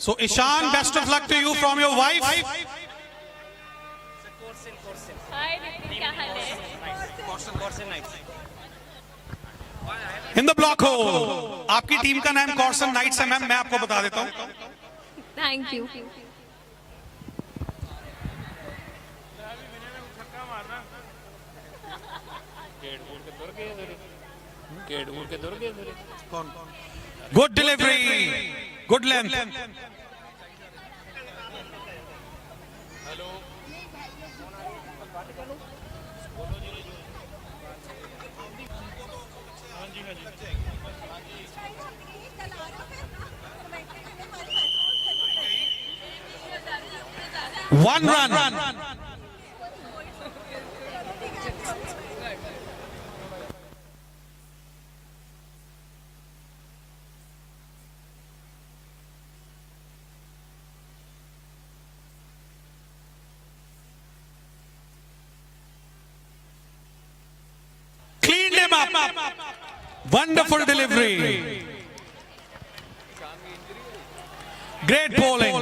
So Ishan, best of luck to you from your wife. Hi Nitin, क्या हाल है? In the block hole. आपकी team का नाम कॉर्सन nights है मैम, मैं आपको बता देता हूँ. Thank you. Good delivery, good length. One run. Cleaned him up. Wonderful delivery. Great bowling.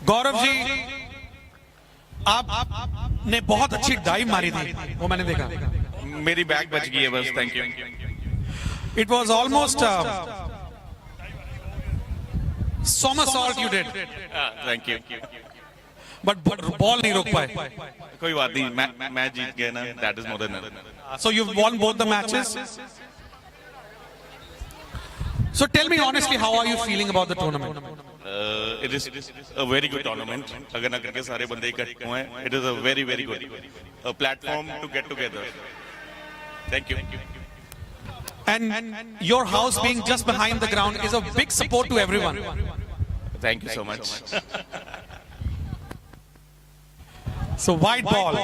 Gaurav ji, आपने बहुत अच्छी डाइव मारी थी, वो मैंने देखा. मेरी बैग बच गई है बस. Thank you. It was almost somersault you did. Thank you. But ball नहीं रोक पाए. कोई बात नहीं, मैं जीत गया ना. That is more than enough. So you've won both the matches. So tell me honestly, how are you feeling about the tournament? It is a very good tournament. अगर नगर के सारे बंदे इकट्ठे हुए हैं, it is a very very good platform to get together. Thank you. And your house being just behind the ground is a big support to everyone. Thank you so much. So wide ball.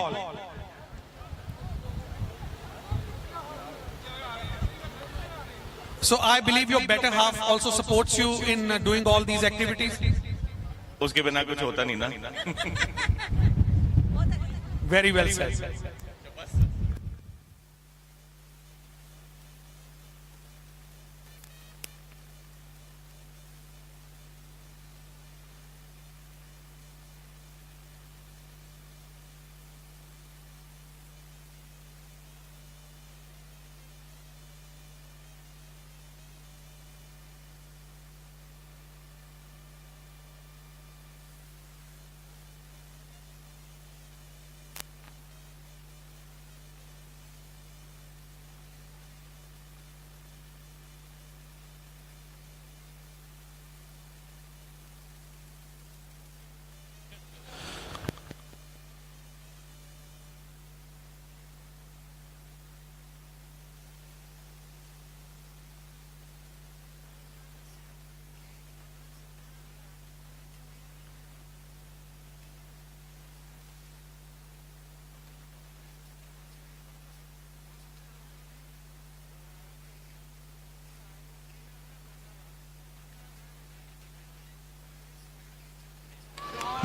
So I believe your better half also supports you in doing all these activities. उसके बिना कुछ होता नहीं ना. Very well said.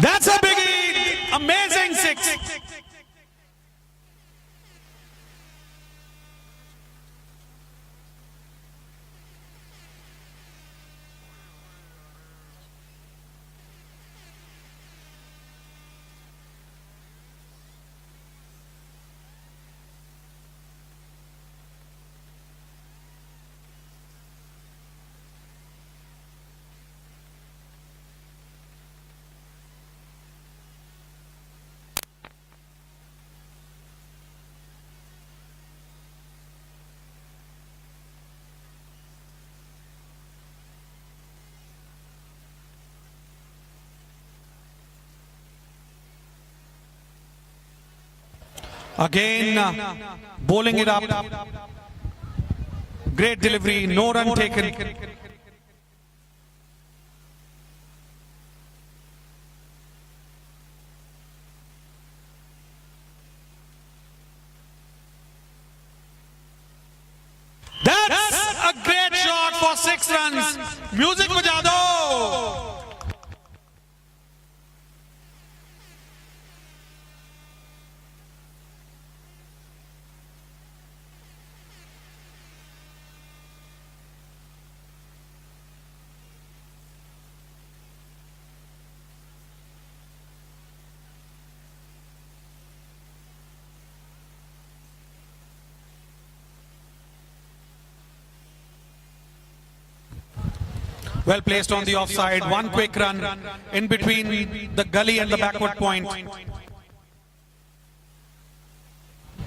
That's a biggie! Amazing six! Again, bowling it up. Great delivery, no run taken. That's a great shot for 6 runs. Music बजा दो. Well placed on the offside. One quick run in between the gully and the backward point.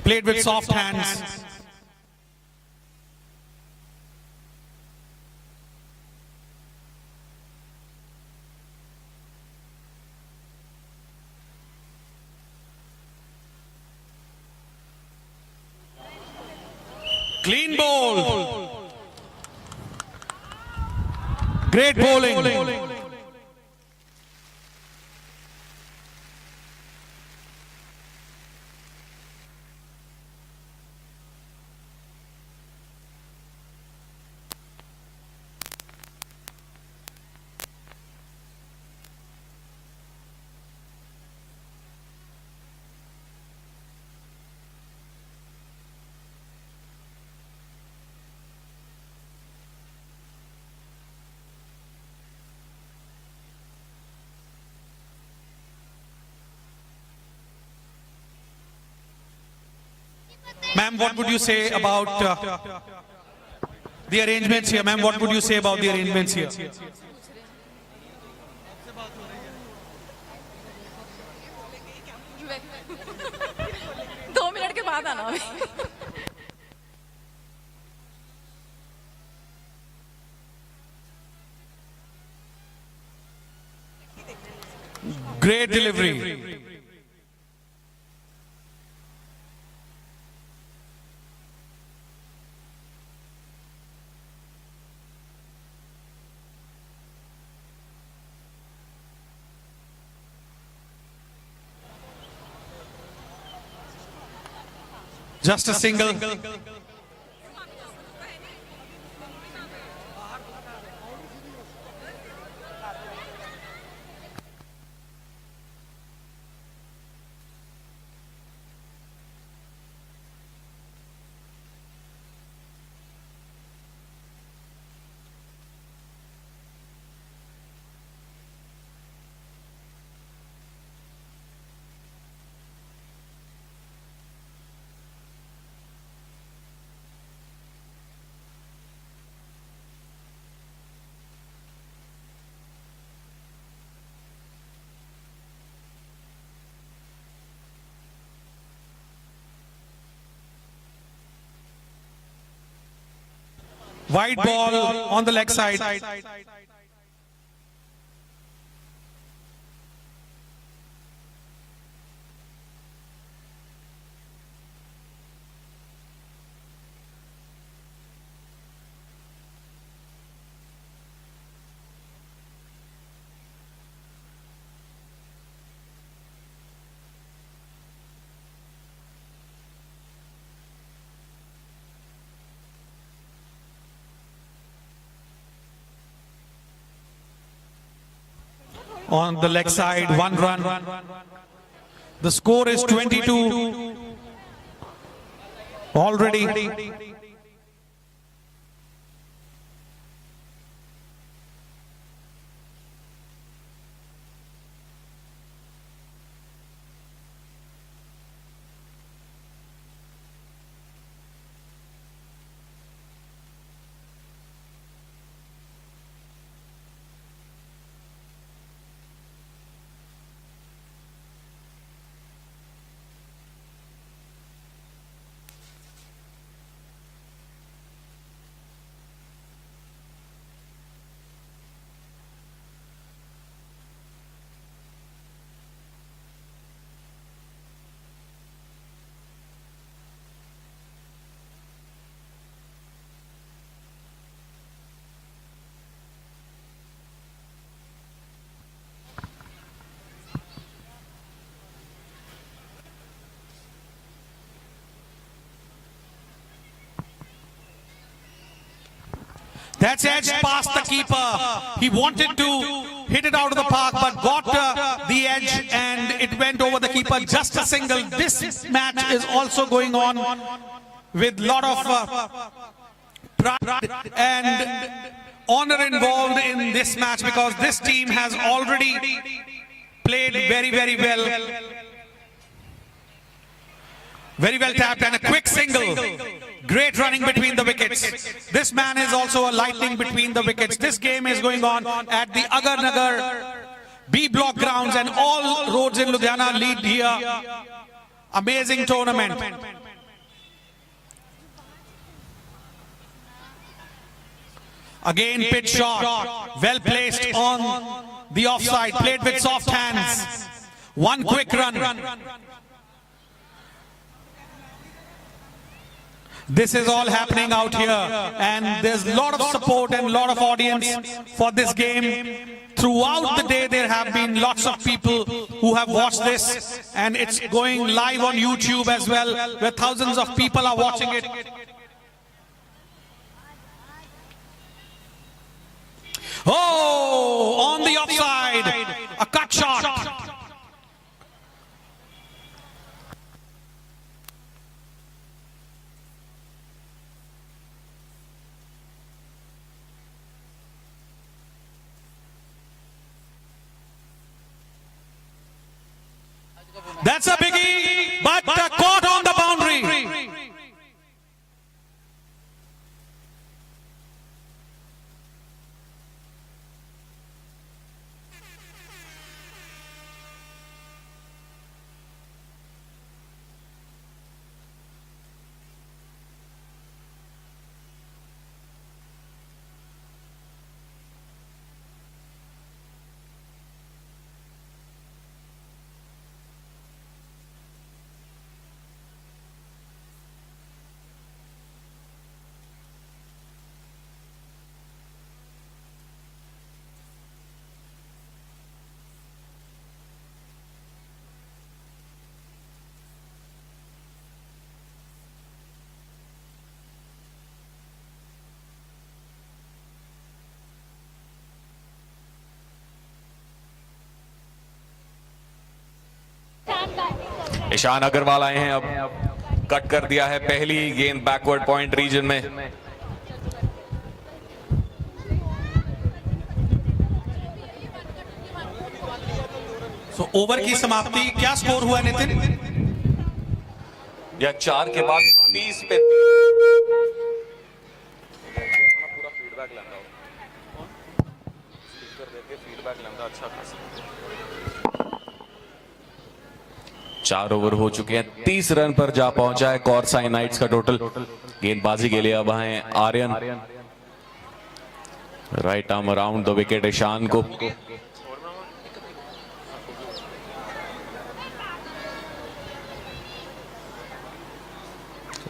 Played with soft hands. Clean bowl. Great bowling. Ma'am, what would you say about the arrangements here? Ma'am, what would you say about the arrangements here? 2 minute के बाद आना अभी। Great delivery. Just a single. Wide ball on the leg side. On the leg side, 1 run. The score is 22 already. That's edged past the keeper. He wanted to hit it out of the park, but got the edge and it went over the keeper. Just a single. This match is also going on with lot of pride and honor involved in this match, because this team has already played very, very well. Very well tapped and a quick single. Great running between the wickets. This man is also a lightning between the wickets. This game is going on at the Agar Nagar B block grounds, and all roads in Ludhiana lead here. Amazing tournament. Again, pitch shot, well placed on the offside, played with soft hands. One quick run. This is all happening out here, and there's a lot of support and a lot of audience for this game. Throughout the day, there have been lots of people who have watched this, and it's going live on YouTube as well, where thousands of people are watching it. Oh, on the offside, a cut shot. That's a biggie, but caught on the boundary. Ishan Agarwal आए हैं, अब cut कर दिया है पहली गेंद backward point reason में। So, over की समाप्ति, क्या स्कोर हुआ नितिन? या 4 के बाद 30 पे पूरा फीडबैक लेना स्पीकर देके फीडबैक लेना अच्छा खासा। 4 ओवर हो चुके हैं, 30 रन पर जा पहुंचा है कौर साई नाइट्स का टोटल। गेंदबाजी के लिए अब आए Aryan, right arm around the wicket Ishan को।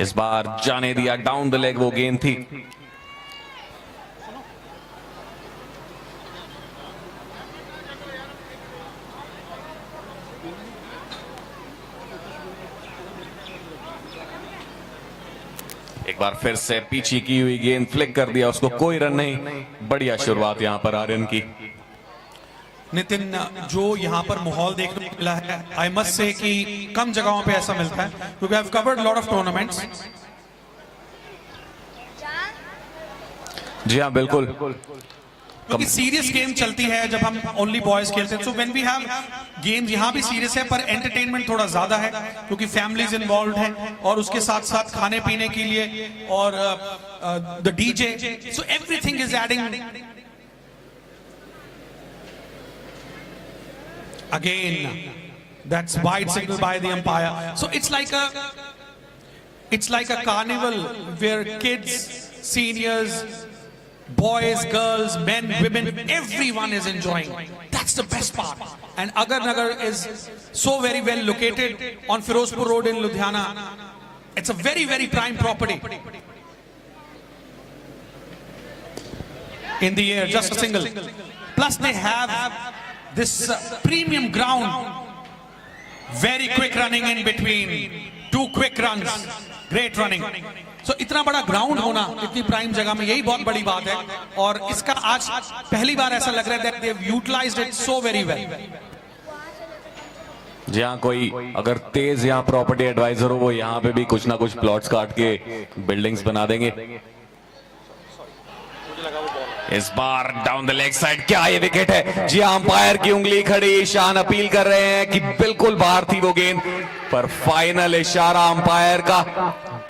इस बार जाने दिया डाउन द लेग, वो गेंद थी। एक बार फिर से पीछे की हुई गेंद फ्लिक कर दिया उसको, कोई रन नहीं। बढ़िया शुरुआत यहां पर आर्यन की। नितिन, जो यहाँ पर माहौल देखने को मिला है, आई मस्ट से कि कम जगहों पे ऐसा मिलता है, क्योंकि I have covered lot of tournaments. जी हाँ, बिल्कुल, क्योंकि सीरियस गेम चलती है जब हम ओनली बॉयज खेलते हैं। So when we have games, यहाँ भी सीरियस है पर एंटरटेनमेंट थोड़ा ज्यादा है, क्योंकि फैमिलीज इन्वॉल्व हैं और उसके साथ साथ खाने पीने के लिए और the DJ, so everything is adding. Again, that's wide signal by the umpire. So it's like a carnival where kids, seniors, boys, girls, men, women, everyone is enjoying. That's the best part. And Agar Nagar is so very well located on Firozpur Road in Ludhiana. It's a very, very prime property. In the air, just a single. Plus they have this premium ground, very quick running in between, 2 quick runs, great running. So इतना बड़ा ground होना इतनी prime जगह में, यही बहुत बड़ी बात है, और इसका आज पहली बार ऐसा लग रहा है that they've utilized it so very well. जी हाँ, कोई अगर तेज यहाँ प्रॉपर्टी एडवाइजर हो, वो यहाँ पे भी कुछ ना कुछ प्लॉट्स काट के बिल्डिंग्स बना देंगे। इस बार डाउन द लेग साइड, क्या ये विकेट है? जी अंपायर की उंगली खड़ी, ईशान अपील कर रहे हैं कि बिल्कुल बाहर थी वो गेंद, पर फाइनल इशारा अंपायर का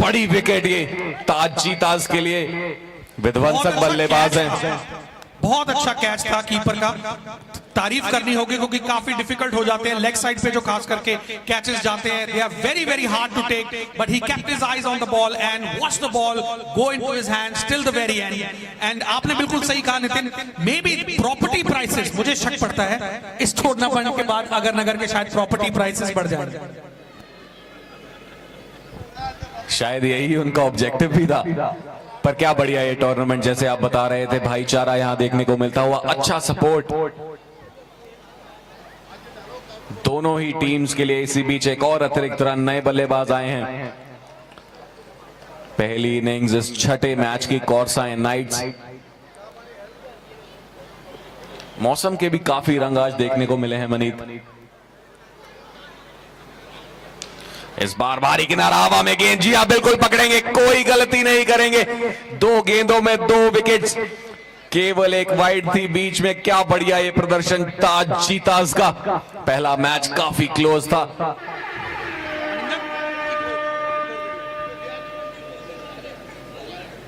बड़ी विकेट ये ताज के लिए। विध्वंसक बल्लेबाज हैं। बहुत अच्छा कैच था कीपर का, तारीफ करनी होगी क्योंकि काफी डिफिकल्ट हो जाते हैं लेग साइड पे जो खास करके कैचेस जाते हैं, they are very very hard to take, but he kept his eyes on the ball and watch the ball go into his hands till the very end. And आपने बिल्कुल सही कहा Nitin, maybe property prices, मुझे शक पड़ता है इस tournament के बाद अगर नगर के शायद प्रॉपर्टी प्राइसेस बढ़ जाए, शायद यही उनका ऑब्जेक्टिव भी था। पर क्या बढ़िया ये टूर्नामेंट, जैसे आप बता रहे थे, भाईचारा यहां देखने को मिलता हुआ, अच्छा सपोर्ट दोनों ही टीम्स के लिए। इसी बीच एक और अतिरिक्त रन, नए बल्लेबाज आए हैं। पहली इनिंग्स इस छठे मैच की कौरसाई नाइट्स। मौसम के भी काफी रंग आज देखने को मिले हैं मनीत। इस बार बारी किनारा हवा में गेंद, जी हाँ बिल्कुल पकड़ेंगे, कोई गलती नहीं करेंगे। 2 गेंदों में 2 विकेट्स, केवल एक वाइड थी बीच में। क्या बढ़िया ये प्रदर्शन ताज का। पहला मैच काफी क्लोज था।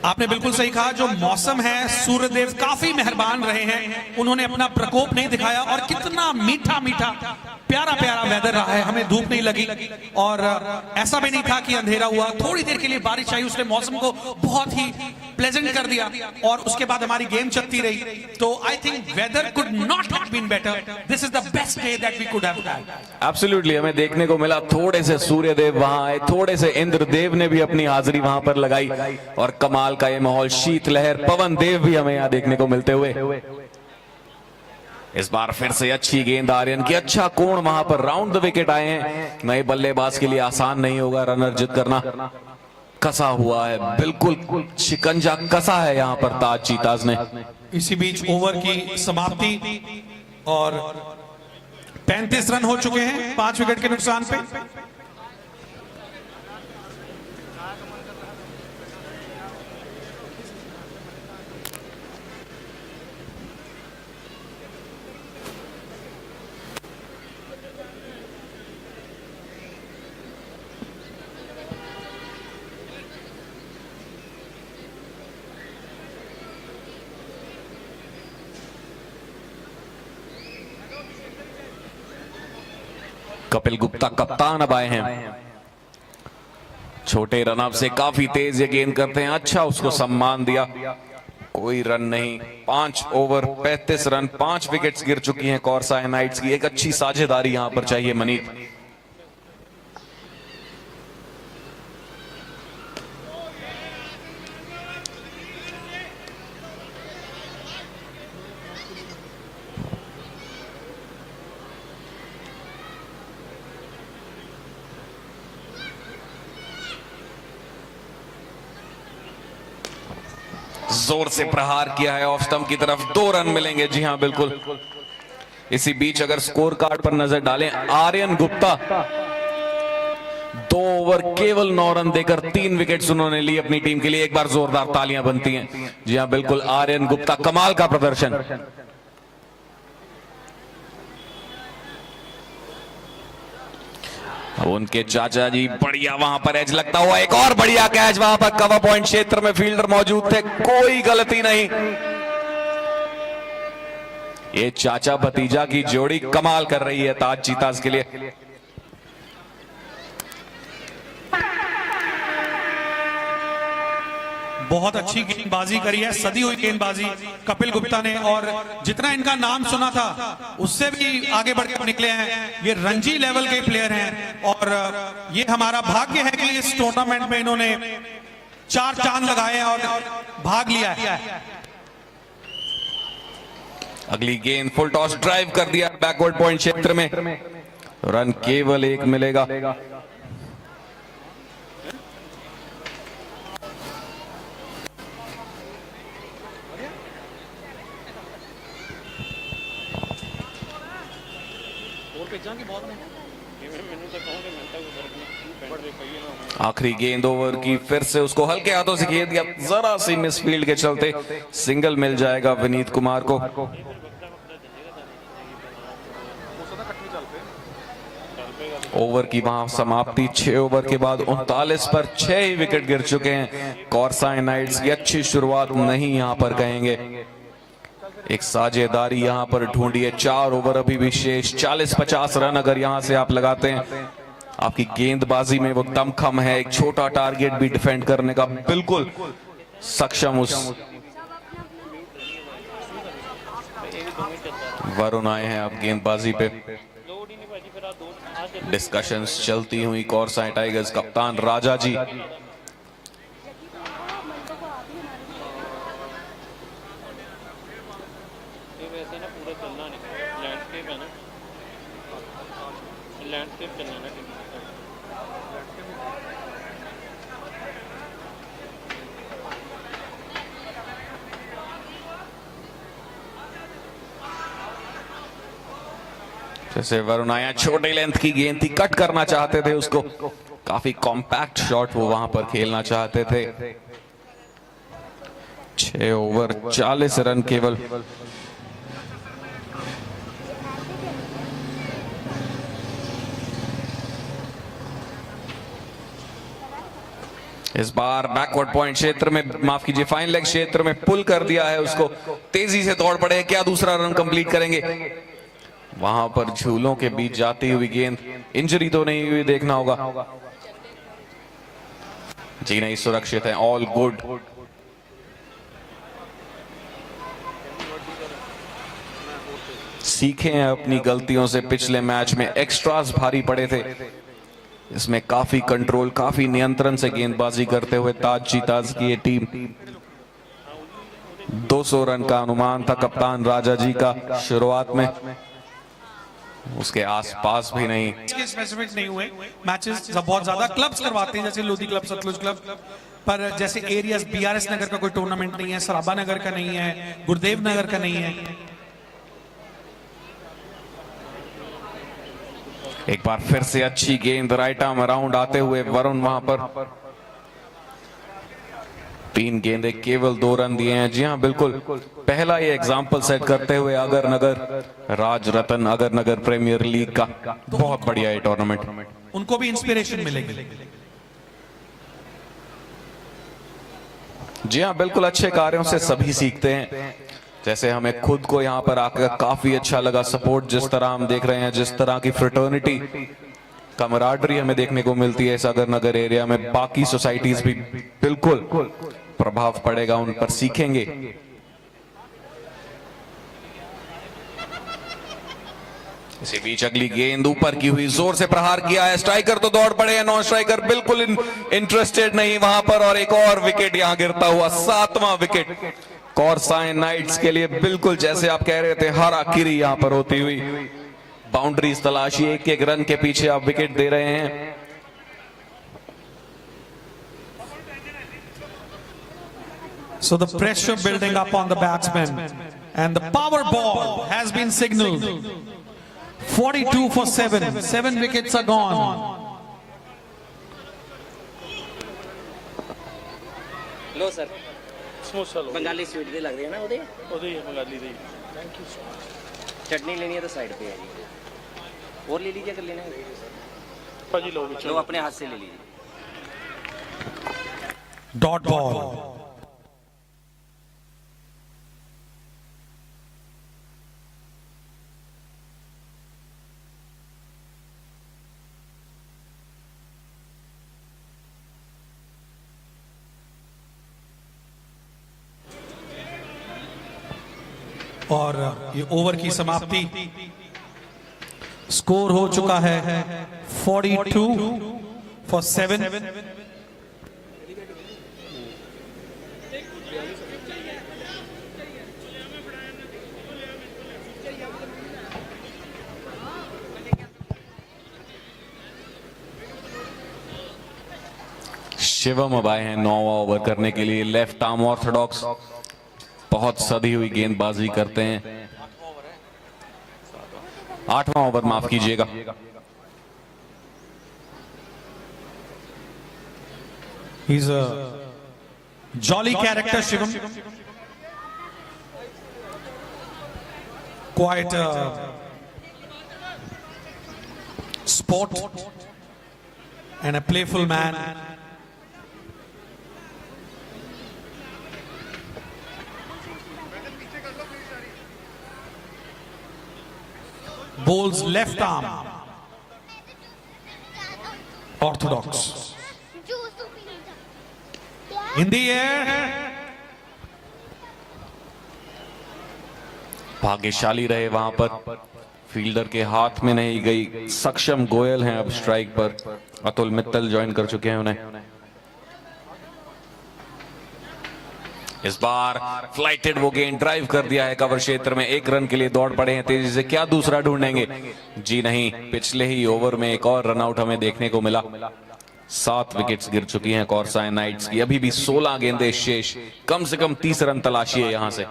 आपने बिल्कुल सही कहा, जो मौसम है सूर्यदेव काफी मेहरबान रहे हैं, उन्होंने अपना प्रकोप नहीं दिखाया और कितना मीठा मीठा प्यारा प्यारा वेदर रहा है, हमें धूप नहीं लगी और ऐसा भी नहीं था कि अंधेरा हुआ। थोड़ी देर के लिए बारिश आई, उसने मौसम को बहुत ही प्लेजेंट कर दिया और उसके बाद हमारी गेम चलती रही। तो I think weather could not have been better, this is the best day that we could have had. Absolutely, हमें देखने को मिला थोड़े से सूर्यदेव वहां आए, थोड़े से इंद्रदेव ने भी अपनी हाजिरी वहां पर लगाई और कमाल का ये माहौल, शीतलहर, पवन देव भी हमें यहां देखने को मिलते हुए। इस बार फिर से अच्छी गेंद आर्यन की, अच्छा कोण वहां पर, राउंड द विकेट आए हैं। नए बल्लेबाज के लिए आसान नहीं होगा रन अर्जित करना। कसा हुआ है, बिल्कुल शिकंजा कसा है यहां पर ताज ने। इसी बीच ओवर की समाप्ति और 35 रन हो चुके हैं 5 विकेट के नुकसान पे। कपिल गुप्ता कप्तान अब आए हैं। छोटे रनअप से काफी तेज ये गेंद करते हैं, अच्छा उसको सम्मान दिया, कोई रन नहीं। 5 ओवर 35 रन, 5 विकेट्स गिर चुकी हैं कौरसाई नाइट्स की। एक अच्छी साझेदारी यहां पर चाहिए मनीत। जोर से प्रहार किया है ऑफ स्टंप की तरफ, 2 रन मिलेंगे। जी हां बिल्कुल। इसी बीच अगर स्कोर कार्ड पर नजर डालें, आर्यन गुप्ता 2 ओवर केवल 9 रन देकर 3 विकेट्स उन्होंने ली अपनी टीम के लिए। एक बार जोरदार तालियां बनती हैं। जी हां बिल्कुल, आर्यन गुप्ता कमाल का प्रदर्शन। उनके चाचा जी बढ़िया वहां पर एज लगता हुआ, एक और बढ़िया कैच वहां पर कवर पॉइंट क्षेत्र में, फील्डर मौजूद थे, कोई गलती नहीं। ये चाचा भतीजा की जोड़ी कमाल कर रही है ताज के लिए। बहुत अच्छी गेंदबाजी करी है, सदी हुई गेंदबाजी कपिल गुप्ता ने, और जितना इनका नाम सुना था उससे भी आगे बढ़कर निकले हैं। ये रणजी लेवल के प्लेयर हैं और ये हमारा भाग्य है कि इस टूर्नामेंट में इन्होंने 4 चांद लगाए और भाग लिया है। अगली गेंद फुल टॉस ड्राइव कर दिया बैकवर्ड पॉइंट क्षेत्र में, रन केवल 1 मिलेगा। आखिरी गेंद ओवर की, फिर से उसको हल्के हाथों से खेल दिया, जरा सी मिसफील्ड के चलते सिंगल मिल जाएगा विनीत कुमार को। ओवर की वहां समाप्ति 6 ओवर के बाद 39 पर 6 ही विकेट गिर चुके हैं। कॉर्साइन नाइट्स की अच्छी शुरुआत नहीं यहां पर कहेंगे, एक साझेदारी यहां पर ढूंढी है। 4 ओवर अभी भी शेष, 40-50 रन अगर यहां से आप लगाते हैं, आपकी गेंदबाजी में वो दमखम है, एक छोटा टारगेट भी डिफेंड करने का बिल्कुल सक्षम उस वरुण आए हैं आप गेंदबाजी पे। डिस्कशंस चलती हुई कॉर्साइन टाइगर्स कप्तान राजा जी जैसे वरुण आया, छोटे लेंथ की गेंद थी, कट करना चाहते थे उसको, काफी कॉम्पैक्ट शॉट वो वहां पर खेलना चाहते थे। 6 ओवर 40 रन केवल। इस बार बैकवर्ड पॉइंट क्षेत्र में, माफ कीजिए फाइन लेग क्षेत्र में पुल कर दिया है उसको, तेजी से दौड़ पड़े, क्या दूसरा रन कंप्लीट करेंगे? वहां पर झूलों के बीच जाती हुई गेंद, इंजरी तो नहीं हुई देखना होगा। जी नहीं, सुरक्षित है, ऑल गुड। सीखे हैं अपनी गलतियों से, पिछले मैच में एक्स्ट्रास भारी पड़े थे, इसमें काफी कंट्रोल, काफी नियंत्रण से गेंदबाजी करते हुए ताज की ये टीम 200 रन का अनुमान था कप्तान राजा जी का शुरुआत में, उसके आसपास भी नहीं। स्पेसिफिक नहीं हुए मैचेस, बहुत ज्यादा क्लब्स करवाते हैं, जैसे लोधी क्लब, सतलुज क्लब, पर जैसे एरियाज बीआरएस नगर का कोई टूर्नामेंट नहीं है, सराबा नगर का नहीं है, गुरुदेव नगर का नहीं है। एक बार फिर से अच्छी गेंद, राइट आर्म अराउंड आते हुए वरुण वहां पर 3 गेंदे केवल 2 रन दिए हैं। जी हाँ बिल्कुल, पहला ये एग्जाम्पल सेट करते हुए अगर नगर राज रतन अगर नगर प्रीमियर लीग का, बहुत बढ़िया ये टूर्नामेंट, उनको भी इंस्पिरेशन मिलेगी। जी हाँ बिल्कुल, अच्छे कार्यों से सभी सीखते हैं, जैसे हमें खुद को यहाँ पर आकर काफी अच्छा लगा, सपोर्ट जिस तरह हम देख रहे हैं, जिस तरह की फ्रेटर्निटी कमराडरी हमें देखने को मिलती है सागर नगर एरिया में, बाकी सोसाइटीज भी बिल्कुल प्रभाव पड़ेगा, उन पर सीखेंगे। इसी बीच अगली गेंद ऊपर की हुई, जोर से प्रहार किया है, स्ट्राइकर तो दौड़ पड़े हैं, नॉन स्ट्राइकर बिल्कुल इंटरेस्टेड नहीं वहां पर, और एक और विकेट यहां गिरता हुआ, 7वां विकेट कॉर्साइन नाइट्स के लिए। बिल्कुल जैसे आप कह रहे थे, हारा किरी यहां पर होती हुई, बाउंड्रीज तलाशी, एक रन के पीछे आप विकेट दे रहे हैं। So the pressure building up on the batsman, and the power ball has been signaled. 42 for 7. 7 wickets are gone. लो सर, बंगाली स्वीट दे लग रही है ना, ਉਹਦੇ बंगाली दी। Thank you so much. चटनी लेनी है तो साइड पे है जी, और ले लीजिए अगर लेना है। भाजी लो, लो अपने हाथ से ले लीजिए। Dot ball. और ये ओवर की समाप्ति, स्कोर हो चुका है 42 for 7। शिवम अब आए हैं 9वां ओवर करने के लिए, लेफ्ट आर्म ऑर्थोडॉक्स, बहुत सदी हुई गेंदबाजी करते हैं। 8वां ओवर माफ कीजिएगा। He's a jolly character, Shivam. Quite sport and a playful man. Bowls left arm, orthodox. In the air, भाग्यशाली रहे वहां पर, फील्डर के हाथ में नहीं गई। सक्षम गोयल हैं अब स्ट्राइक पर, अतुल मित्तल ज्वाइन कर चुके हैं उन्हें। इस बार फ्लाइटेड वो गेंद ड्राइव कर दिया है कवर क्षेत्र में, 1 रन के लिए दौड़ पड़े हैं तेजी से। क्या दूसरा ढूंढेंगे? जी नहीं, पिछले ही ओवर में एक और रनआउट हमें देखने को मिला। 7 विकेट्स गिर चुकी हैं कॉर्साई नाइट्स की, अभी भी 16 गेंदें शेष। कम से कम 30 रन तलाशी है यहां से।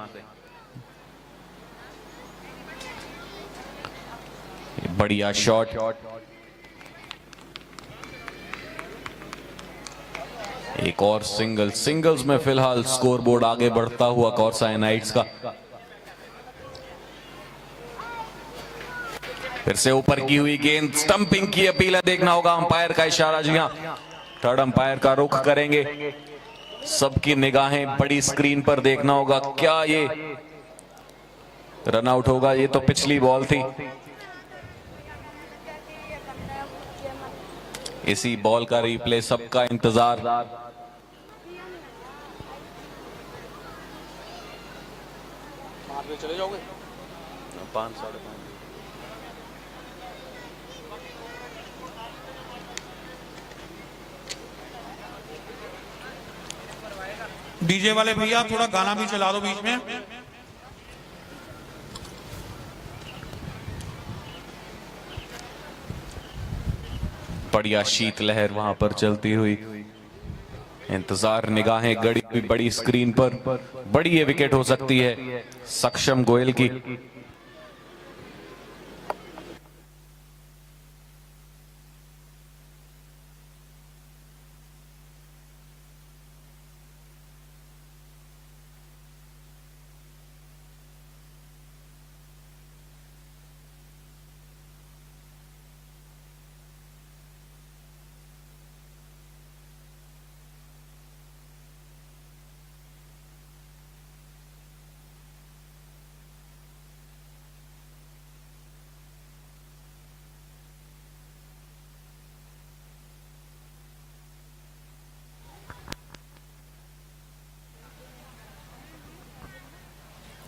बढ़िया शॉट, एक और सिंगल। सिंगल्स में फिलहाल स्कोरबोर्ड आगे बढ़ता हुआ कॉर्साई नाइट्स का। फिर से ऊपर की हुई गेंद, स्टंपिंग की अपील है, देखना होगा अंपायर का इशारा। जी हां, थर्ड अंपायर का रुख करेंगे। सबकी निगाहें बड़ी स्क्रीन पर, देखना होगा क्या ये रनआउट होगा। ये तो पिछली बॉल थी, इसी बॉल का रिप्ले, सबका इंतजार। मारने चले जाओगे? 5 साढ़े 5। डीजे वाले भैया थोड़ा गाना भी चला दो बीच में। बढ़िया शीतलहर वहां पर चलती हुई, इंतजार, निगाहें गड़ी हुई बड़ी स्क्रीन पर। बड़ी ये विकेट हो सकती है सक्षम गोयल की।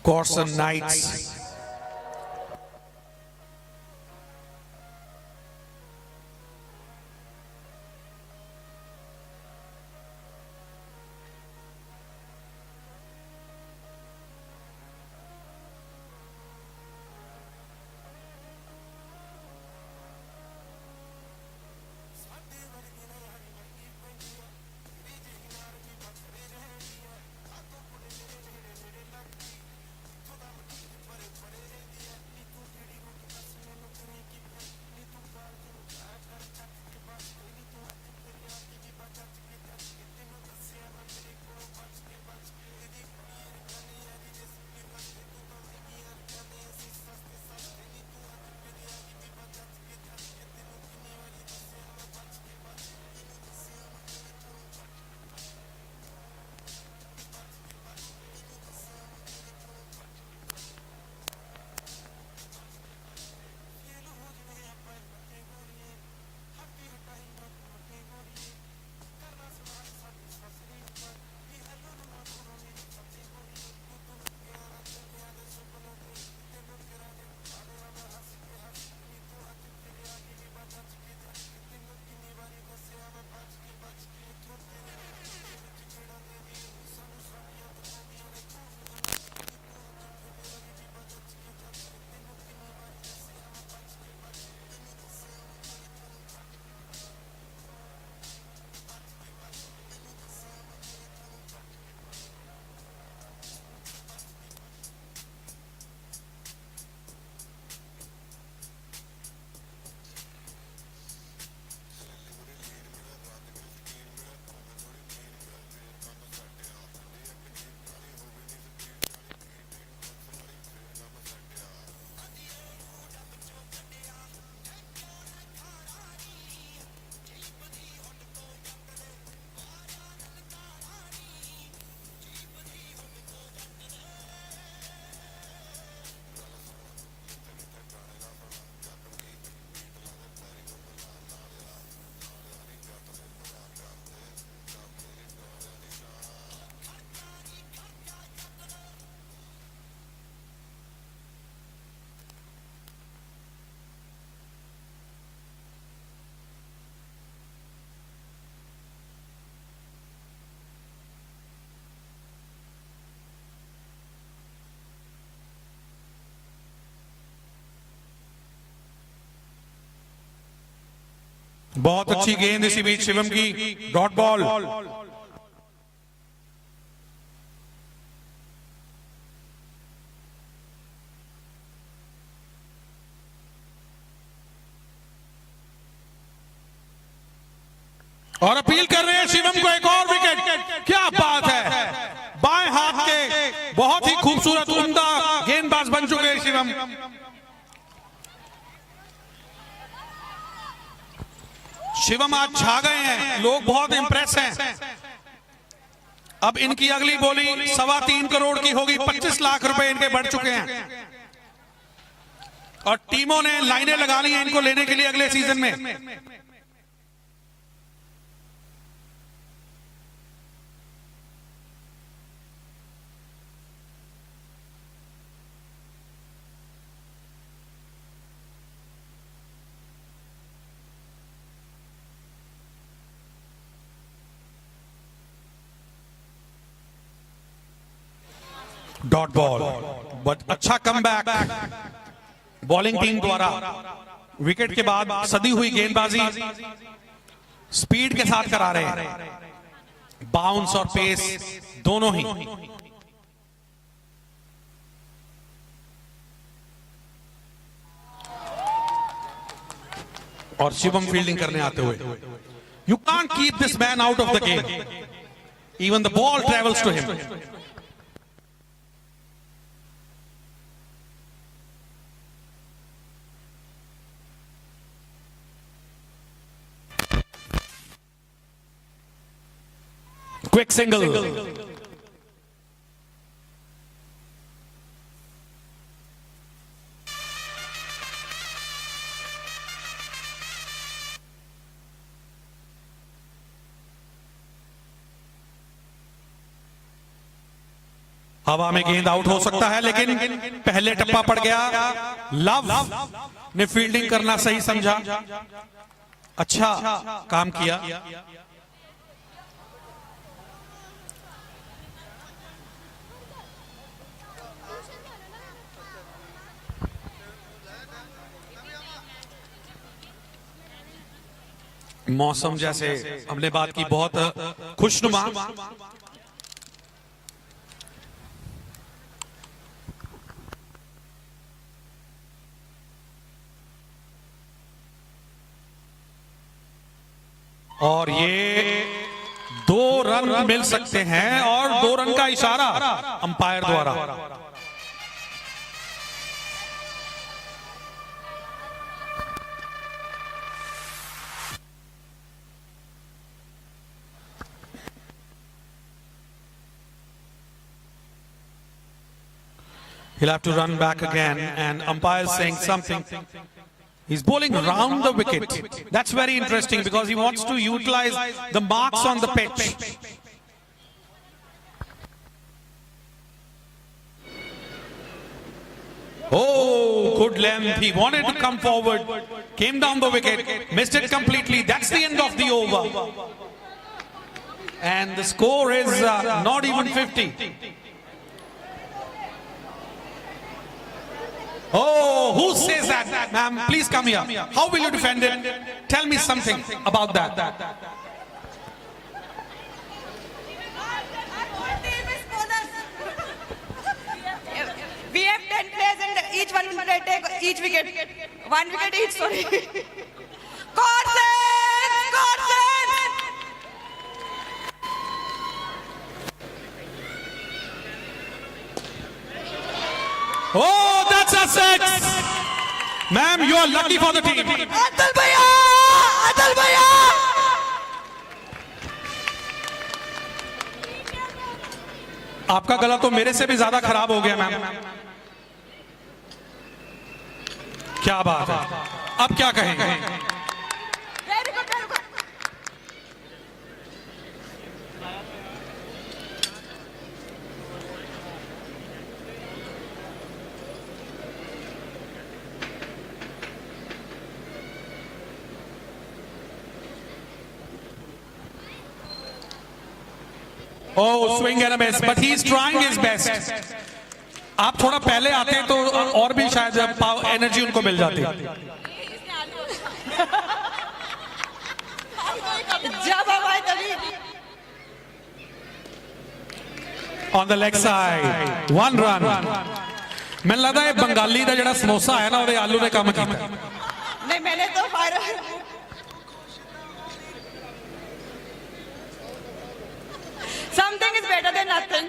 Corson Knights. बहुत अच्छी गेंद इसी बीच शिवम की, डॉट बॉल। और अपील कर रहे हैं शिवम को एक और विकेट। क्या बात है, बाएं हाथ के बहुत ही खूबसूरत उम्दा गेंदबाज बन चुके हैं शिवम। शिवम आज छा गए हैं, लोग बहुत इंप्रेस हैं। अब इनकी अगली बोली 3.25 करोड़ की होगी, 25 लाख रुपए इनके बढ़ चुके हैं और टीमों ने लाइनें लगा ली हैं इनको लेने के लिए अगले सीजन में। डॉट बॉल, बट अच्छा कमबैक बॉलिंग टीम द्वारा। विकेट के बाद सदी हुई गेंदबाजी स्पीड के साथ करा रहे हैं, बाउंस और पेस दोनों ही। और शिवम फील्डिंग करने आते हुए। You can't keep this man out of the game, even the ball travels to him. Quick single. हवा में गेंद आउट हो सकता है, लेकिन पहले टप्पा पड़ गया। लव ने फील्डिंग करना सही समझा, अच्छा काम किया। मौसम जैसे हमने बात की बहुत खुशनुमा। और ये 2 रन मिल सकते हैं और 2 रन का इशारा अंपायर द्वारा। He'll have to run back again, and umpire saying something. He's bowling round the wicket. That's very interesting because he wants to utilize the marks on the pitch. Oh, good length. He wanted to come forward, came down the wicket, missed it completely. That's the end of the over. And the score is not even 50. Oh, who says that? Ma'am, please come here. How will you defend it? Tell me something about that. We have 10 players and each one will take each wicket. 1 wicket each, sorry. Oh, that's a 6. Ma'am, you are lucky for the team. Atal bhaiya! Atal bhaiya! आपका गला तो मेरे से भी ज्यादा खराब हो गया मैम। क्या बात है, अब क्या कहेंगे? Very good, very good. Oh, swing and a miss, but he's trying his best. आप थोड़ा पहले आते तो और भी शायद एनर्जी उनको मिल जाती। on the leg side. 1 run. ਮੈਨੂੰ ਲੱਗਦਾ ਇਹ ਬੰਗਾਲੀ ਦਾ ਜਿਹੜਾ ਸਮੋਸਾ ਹੈ ਨਾ ਉਹਦੇ ਆਲੂ ਨੇ ਕੰਮ ਕੀਤਾ। नहीं मैंने तो fire something is better than nothing.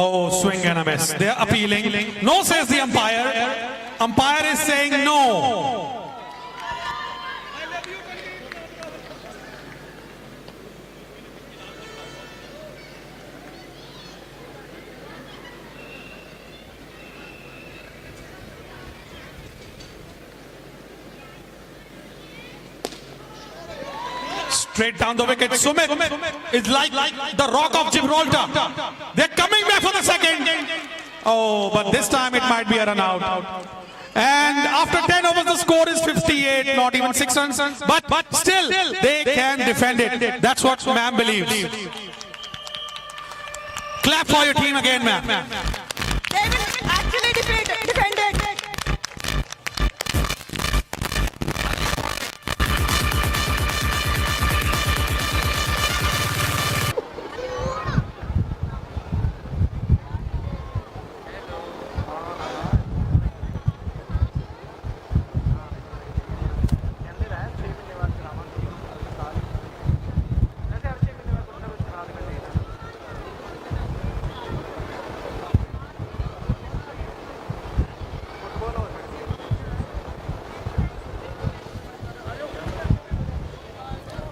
Oh, swing and a miss. They are appealing. No, says the umpire. Umpire is saying no. Straight down the wicket. Sumit is like the rock of Gibraltar. They're coming back for the second. Oh, but this time it might be a run out. And after 10 overs, the score is 58, not even 6 runs. But still, they can defend it. That's what ma'am believes. Clap for your team again, ma'am. They will actually defend it.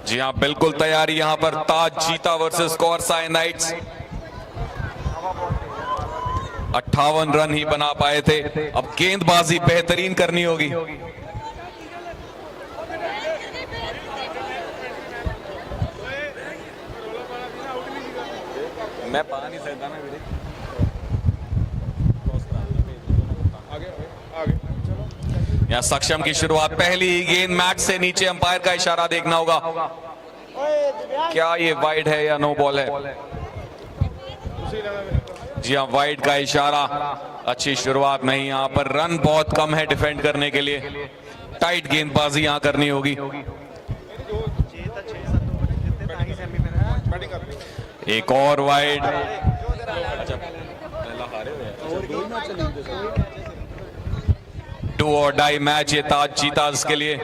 जी हाँ, बिल्कुल तैयारी यहां पर ताज जीता versus कौरसाई nights. 58 run ही बना पाए थे, अब गेंदबाजी बेहतरीन करनी होगी। मैं पानी से था ना यहाँ सक्षम की शुरुआत, पहली ही गेंद मैच से नीचे, अंपायर का इशारा देखना होगा क्या ये वाइड है या नो बॉल है। जी हाँ, वाइड का इशारा, अच्छी शुरुआत नहीं, यहाँ पर रन बहुत कम है डिफेंड करने के लिए, टाइट गेंदबाजी यहाँ करनी होगी। एक और वाइड, डू और डाई मैच ये ताज चीताज के लिए।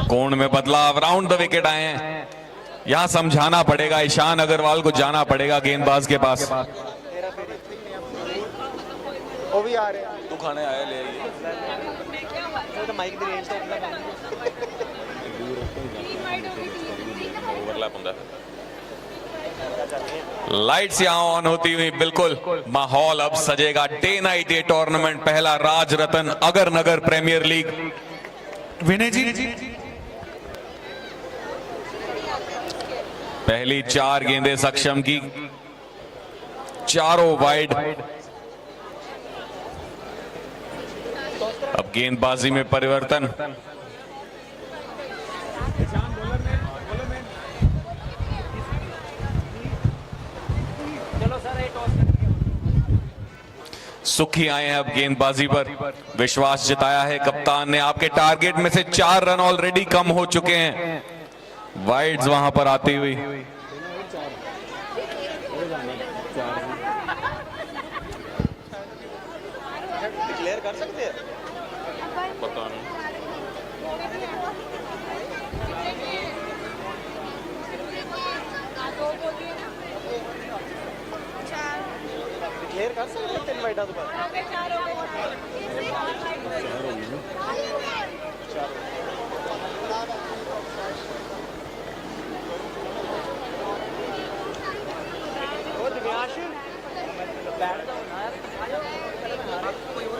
कोण में बदलाव, राउंड द विकेट आए हैं, यहां समझाना पड़ेगा, ईशान अग्रवाल को जाना पड़ेगा गेंदबाज के पास। वो भी आ रहे हैं, तू खाने आया ले तो माइक दी रेंज लाइट्स यहां ऑन होती हुई बिल्कुल माहौल अब सजेगा। डे नाइट ये टूर्नामेंट, पहला राज रतन अगर नगर प्रीमियर लीग। विनय जी, पहली 4 गेंदें सक्षम की, चारों वाइड। अब गेंदबाजी में परिवर्तन, सुखी आए हैं अब गेंदबाजी पर, विश्वास जताया है कप्तान ने। आपके टारगेट में से 4 रन ऑलरेडी कम हो चुके हैं, वाइड्स वहां पर आती हुई। डिक्लेयर कर सकते हैं, पता नहीं। डिक्लेयर कर सकते हैं 3 वाइड दोबारा।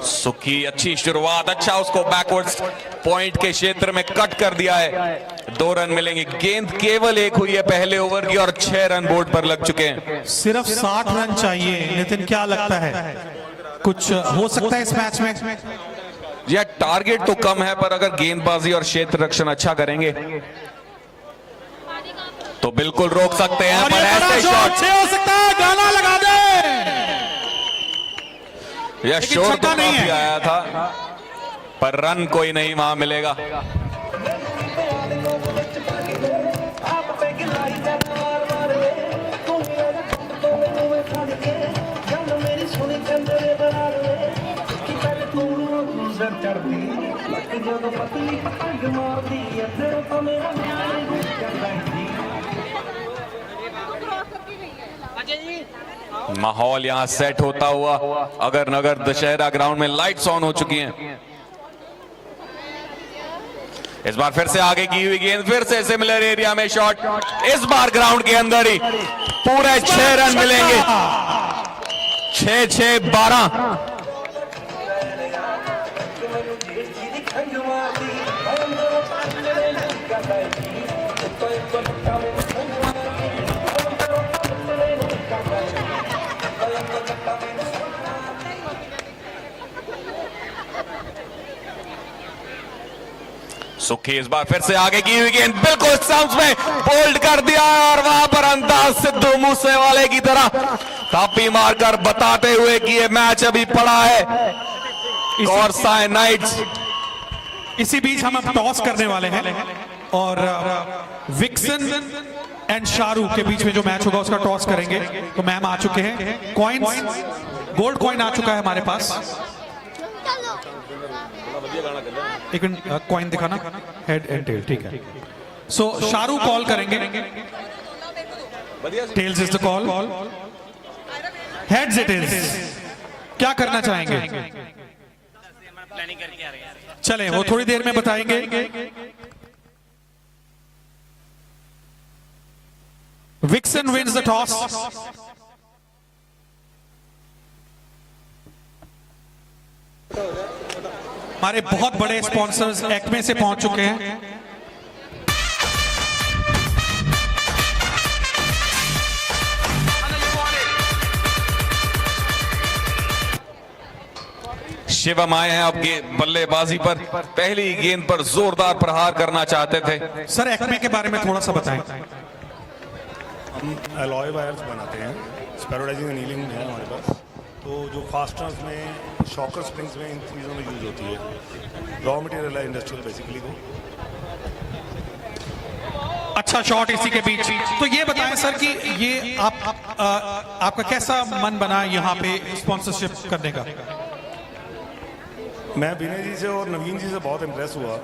सुखी अच्छी शुरुआत, अच्छा उसको बैकवर्ड्स पॉइंट के क्षेत्र में कट कर दिया है, 2 रन मिलेंगे। गेंद केवल एक हुई है पहले ओवर की और 6 रन बोर्ड पर लग चुके हैं। सिर्फ 60 रन चाहिए। नितिन, क्या लगता है कुछ हो सकता है इस मैच में? यह टारगेट तो कम है, पर अगर गेंदबाजी और क्षेत्र रक्षण अच्छा करेंगे तो बिल्कुल रोक सकते हैं, और पर ये बड़ा ऐसे शॉट शॉट छह हो सकता है, गाना लगा दे। यह लेकिन शोर छक्का तो नहीं काफी है। आया था, पर रन कोई नहीं वहां मिलेगा। माहौल यहां सेट होता हुआ अगर नगर दशहरा ग्राउंड में लाइट्स ऑन हो चुकी हैं। इस बार फिर से आगे की हुई गेंद, फिर से सिमिलर एरिया में शॉट, इस बार ग्राउंड के अंदर ही पूरे 6 रन मिलेंगे। 6-6-12। सुखी इस बार फिर से आगे की हुई गेंद बिल्कुल स्टंप्स में बोल्ड कर दिया, और वहां पर अंदाज सिद्धू मूसेवाले की तरह थापी मारकर बताते हुए कि ये मैच अभी पड़ा है कौरसाई नाइट्स। इसी बीच हम अब टॉस करने वाले हैं और विक्सन एंड शाहरुख के बीच में जो मैच होगा उसका टॉस करेंगे। तो मैम आ चुके हैं, कॉइन्स, गोल्ड कॉइन आ चुका है हमारे पास। एक मिनट, कॉइन दिखाना, हेड एंड टेल, ठीक है। सो शाहरुख कॉल करेंगे, tails is the call, heads it is. क्या करना चाहेंगे? प्लानिंग करके आ रहे हैं। चलें, वो थोड़ी देर में बताएंगे। Vixen wins the toss. हमारे बहुत बड़े स्पॉन्सर्स एक्मे से पहुंच चुके हैं। शिवम आए हैं अब बल्लेबाजी पर, पहली गेंद पर जोरदार प्रहार करना चाहते थे। सर, एक्मे के बारे में थोड़ा सा बताएं। हम अलॉय वायर्स बनाते हैं, स्पेरोडाइजिंग एनीलिंग है हमारे पास। तो जो फास्टनर्स में, शॉकर स्प्रिंग्स में, इन चीज़ों में यूज़ होती है। रॉ मटेरियल है इंडस्ट्रियल बेसिकली को। अच्छा शॉट इसी के बीच। तो ये बताएं सर कि ये आपका कैसा मन बना यहाँ पे स्पॉन्सरशिप करने का? मैं विनय जी से और नवीन जी से बहुत इम्प्रेस हुआ।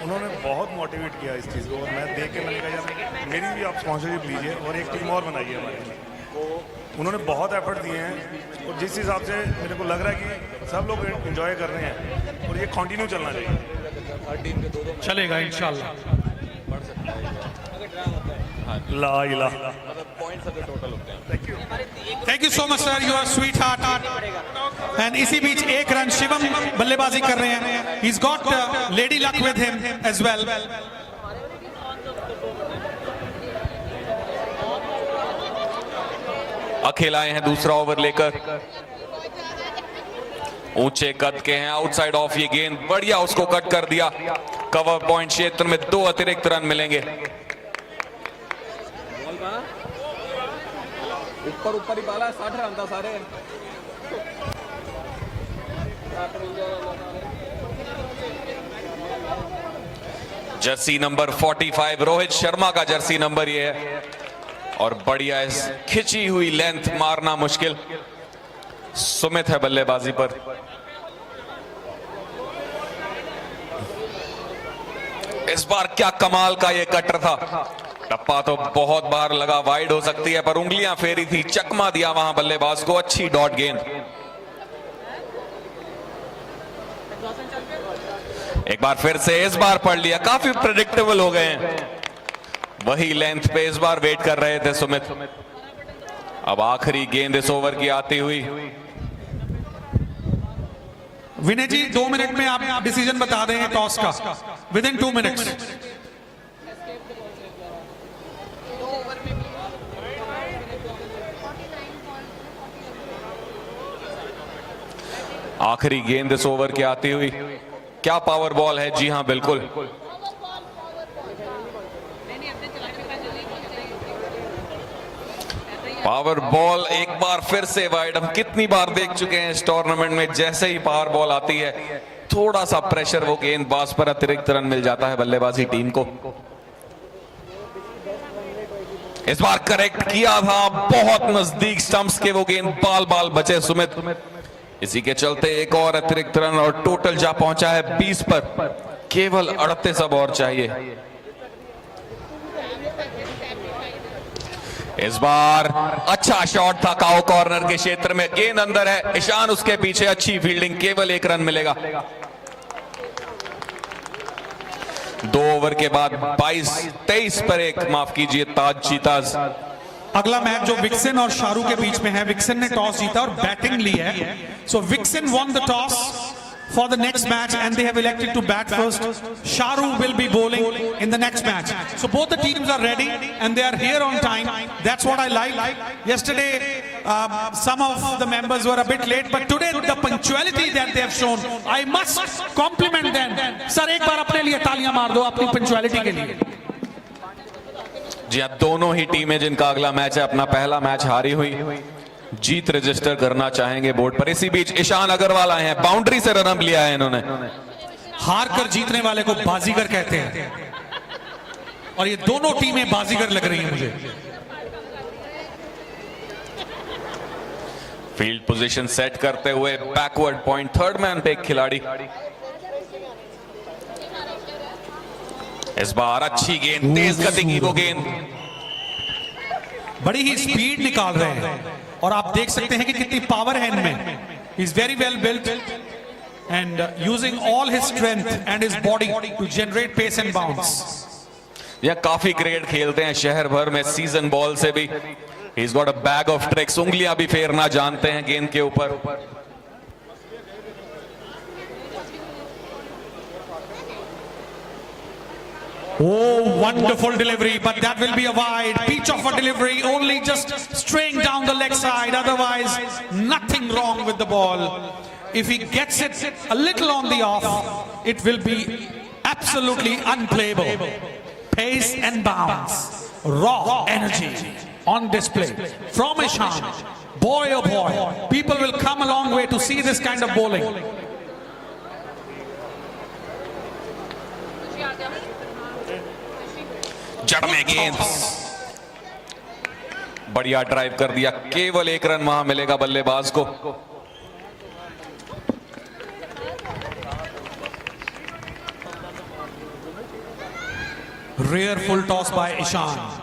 उन्होंने बहुत मोटिवेट किया इस चीज़ को, और मैं देख के मैंने कहा यार मेरी भी आप स्पॉन्सरशिप लीजिए, और एक टीम और बनाई है हमारे लिए। उन्होंने बहुत एफर्ट दिए हैं, और जिस हिसाब से मेरे को लग रहा है कि सब लोग एंजॉय कर रहे हैं, और ये कंटिन्यू चलना चाहिए। चलेगा इंशाल्लाह। ला इलाहा। Thank you so much sir, you are sweetheart. And इसी बीच एक रन शिवम बल्लेबाजी कर रहे हैं। He is got lady luck with him as well. Akhil आए हैं दूसरा ओवर लेकर, ऊंचे कद के हैं, आउटसाइड ऑफ ये गेंद, बढ़िया उसको कट कर दिया। कवर पॉइंट क्षेत्र में 2 अतिरिक्त रन मिलेंगे। ऊपर ही बाला 60 रन था सारे। जर्सी नंबर 45 रोहित शर्मा का जर्सी नंबर ये है, और बढ़िया इस खिंची हुई लेंथ मारना मुश्किल। सुमित है बल्लेबाजी पर। इस बार क्या कमाल का ये कटर था, टप्पा तो बहुत बार लगा, वाइड हो सकती है, पर उंगलियां फेरी थी, चकमा दिया वहां बल्लेबाज को। अच्छी डॉट गेंद। एक बार फिर से इस बार पढ़ लिया, काफी प्रेडिक्टेबल हो गए हैं। वही लेंथ पे इस बार वेट कर रहे थे सुमित। अब आखिरी गेंद इस ओवर की आती हुई। विनय जी 2 मिनट में आप डिसीजन बता दें टॉस का, विद इन 2 मिनट्स। आखिरी गेंद इस ओवर की आती हुई। क्या पावर बॉल है, जी हां बिल्कुल। पावर बॉल एक बार फिर से वाइड। हम कितनी बार देख चुके हैं इस टूर्नामेंट में, जैसे ही पावर बॉल आती है थोड़ा सा प्रेशर वो गेंदबाज पर, अतिरिक्त रन मिल जाता है बल्लेबाजी टीम को। इस बार करेक्ट किया था, बहुत नजदीक स्टंप्स के वो गेंद, बाल बाल बचे सुमित। इसी के चलते एक और अतिरिक्त रन और टोटल जा पहुंचा है 20 पर। केवल 38 अब और चाहिए। इस बार अच्छा शॉट था काओ कॉर्नर के क्षेत्र में, गेंद अंदर है, ईशान उसके पीछे, अच्छी फील्डिंग, केवल 1 रन मिलेगा। 2 ओवर के बाद 22-23 पर 1, माफ कीजिए, ताज चीताज। अगला मैच जो विक्सन और शाहरुख के बीच में है, विक्सन ने टॉस जीता और बैटिंग ली है। सो vixen won the toss for the next match and they have elected to bat first. Shahrukh will be bowling in the next match. So both the teams are ready and they are here on time. That's what I like. Yesterday some of the members were a bit late, but today the punctuality that they have shown, I must compliment them. Sir, एक बार अपने लिए तालियां मार दो अपनी punctuality के लिए। जी हाँ, दोनों ही टीमें जिनका अगला मैच है, अपना पहला मैच हारी हुई, जीत रजिस्टर करना चाहेंगे बोर्ड पर। इसी बीच ईशान अग्रवाल आए हैं, बाउंड्री से रन लिया है इन्होंने। हार कर जीतने वाले को बाजीगर कहते हैं और ये दोनों टीमें बाजीगर लग रही हैं मुझे। फील्ड पोजीशन सेट करते हुए बैकवर्ड पॉइंट, थर्ड मैन पे एक खिलाड़ी। इस बार अच्छी गेंद, तेज गति की वो गेंद, बड़ी ही स्पीड निकाल रहे हैं और आप देख सकते हैं कि कितनी पावर है इनमें। He is very well built and using all his strength and his body to generate pace and bounce. यह काफी क्रिकेट खेलते हैं शहर भर में, सीजन बॉल से भी। He's got a bag of tricks, उंगलियां भी फेरना जानते हैं गेंद के ऊपर। Oh, wonderful delivery, but that will be a wide. Pitch of a delivery, only just straying down the leg side. Otherwise, nothing wrong with the ball. If he gets it a little on the off, it will be absolutely unplayable. Pace and bounce, raw energy on display from Ishan. Boy oh boy, people will come a long way to see this kind of bowling. जड़ में गेंद, बढ़िया drive कर दिया, केवल 1 run वहां मिलेगा बल्लेबाज को। Rare full toss by Ishan.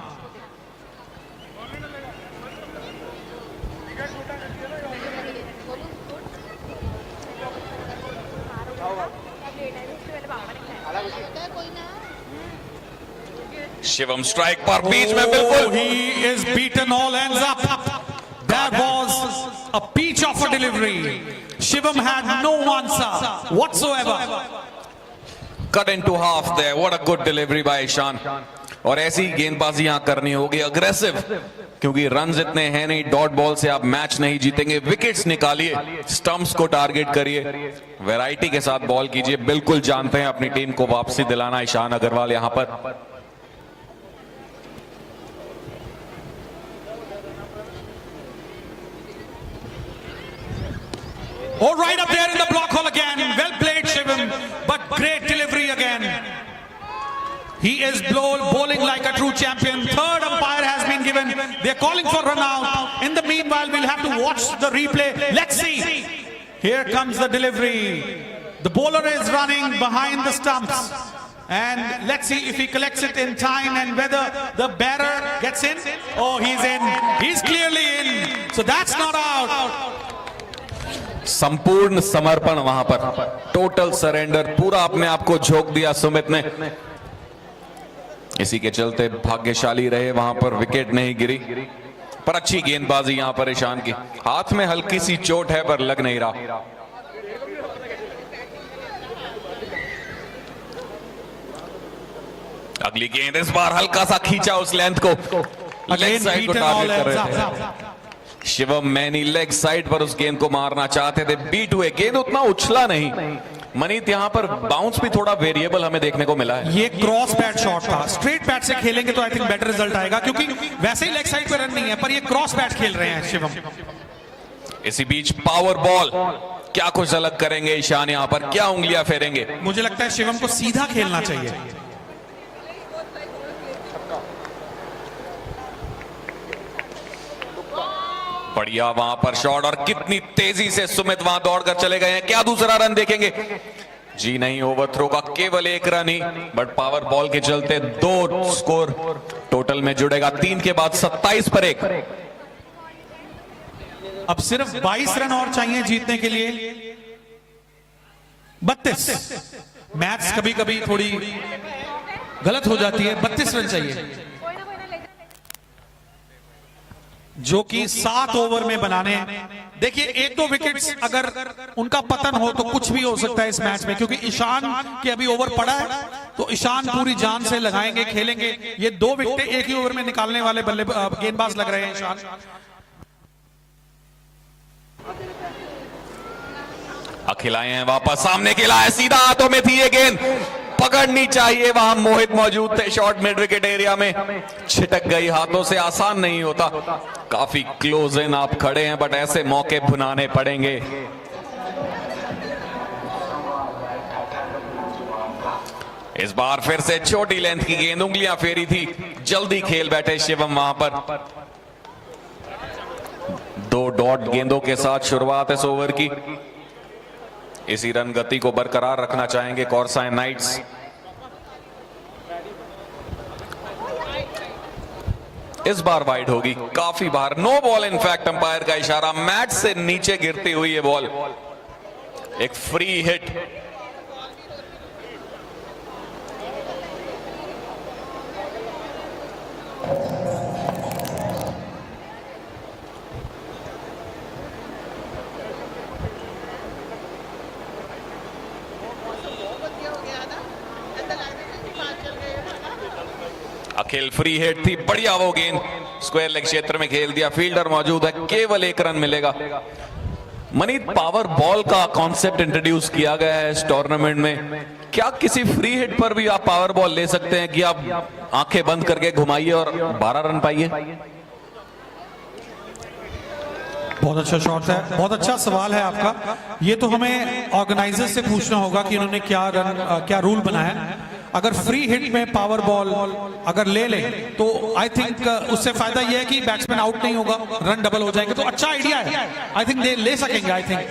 Shivam strike पर, बीच में बिल्कुल। He is beaten all ends up. That was a peach of a delivery. Shivam had no answer whatsoever. Cut into half there. What a good delivery by Ishan. और ऐसी गेंदबाजी यहां करनी होगी, aggressive, क्योंकि रन्स इतने हैं नहीं, डॉट बॉल से आप मैच नहीं जीतेंगे। विकेट्स निकालिए, स्टंप्स को टारगेट करिए, वैरायटी के साथ बॉल कीजिए। बिल्कुल जानते हैं अपनी टीम को वापसी दिलाना ईशान अग्रवाल यहां पर। Oh, right up there in the block hole again. Well played, Shivam, but great delivery again. He is bowling like a true champion. Third umpire has been given. They're calling for run out. In the meanwhile, we'll have to watch the replay. Let's see. Here comes the delivery. The bowler is running behind the stumps. And let's see if he collects it in time and whether the batter gets in. Oh, he's in. He's clearly in. So that's not out. संपूर्ण समर्पण वहां पर, total surrender, पूरा अपने आप को झोंक दिया सुमित ने। इसी के चलते भाग्यशाली रहे, वहां पर विकेट नहीं गिरी, पर अच्छी गेंदबाजी यहां पर ईशान की। हाथ में हल्की सी चोट है पर लग नहीं रहा। अगली गेंद, इस बार हल्का सा खींचा उस लेंथ को, लेग साइड को टारगेट कर रहे थे शिवम मैनी। लेग साइड पर उस गेंद को मारना चाहते थे, बीट हुए, गेंद उतना उछला नहीं, मनीत यहां पर बाउंस भी थोड़ा वेरिएबल हमें देखने को मिला है। ये क्रॉस बैट शॉट था, स्ट्रेट बैट से खेलेंगे तो आई थिंक बेटर रिजल्ट आएगा, क्योंकि वैसे ही लेग साइड पे रन नहीं है, पर ये क्रॉस बैट खेल रहे हैं शिवम। इसी बीच पावर बॉल, क्या कुछ अलग करेंगे ईशान, यहां पर क्या उंगलियां फेरेंगे। मुझे लगता है शिवम को सीधा खेलना चाहिए। बढ़िया वहां पर शॉट, और कितनी तेजी से सुमित वहां दौड़कर चले गए हैं। क्या दूसरा रन देखेंगे? जी नहीं, ओवर थ्रो का केवल एक run he, but power ball के चलते 2 स्कोर टोटल में जुड़ेगा। 3 के बाद 27 पर 1। अब सिर्फ 22 रन और चाहिए जीतने के लिए। 32। मैथ्स कभी कभी थोड़ी गलत हो जाती है। 32 रन चाहिए, जो कि 7 ओवर में बनाने। देखिए 1-2 विकेट्स अगर उनका पतन हो तो कुछ भी हो सकता है इस मैच में, क्योंकि ईशान के अभी ओवर पड़ा है, तो ईशान पूरी जान से लगाएंगे, खेलेंगे। ये 2 विकेट एक ही ओवर में निकालने वाले गेंदबाज लग रहे हैं ईशान। अखिल आए हैं वापस, सामने खिलाया, सीधा हाथों में थी ये गेंद, पकड़नी चाहिए। वहां मोहित मौजूद थे शॉर्ट मिड विकेट एरिया में, छिटक गई हाथों से, आसान नहीं होता। काफी क्लोज इन आप खड़े हैं, बट ऐसे मौके भुनाने पड़ेंगे। इस बार फिर से छोटी लेंथ की गेंद, उंगलियां फेरी थी, जल्दी खेल बैठे शिवम वहां पर। 2 डॉट गेंदों के साथ शुरुआत इस ओवर की। इसी रन गति को बरकरार रखना चाहेंगे कॉर्साइन नाइट्स। इस बार वाइड होगी, काफी बार नो बॉल, इनफैक्ट अंपायर का इशारा। मैट से नीचे गिरती हुई ये बॉल, एक फ्री हिट। अखिल फ्री हिट थी, बढ़िया वो गेंद स्क्वायर लेग क्षेत्र में खेल दिया। फील्डर मौजूद है, केवल 1 रन मिलेगा। मनीत, पावर बॉल का कॉन्सेप्ट इंट्रोड्यूस किया गया है इस टूर्नामेंट में। क्या किसी फ्री हिट पर भी आप पावर बॉल ले सकते हैं कि आप आंखें बंद करके घुमाइए और 12 रन पाइए? बहुत अच्छा शॉट है, बहुत अच्छा सवाल है आपका। ये तो हमें ऑर्गेनाइजर से पूछना होगा कि उन्होंने क्या रूल बनाया है। अगर फ्री हिट में पावर बॉल अगर ले ले तो आई थिंक उससे फायदा यह है कि बैट्समैन आउट नहीं होगा, रन डबल हो जाएंगे। तो अच्छा आइडिया है, आई थिंक ले सकेंगे। आई थिंक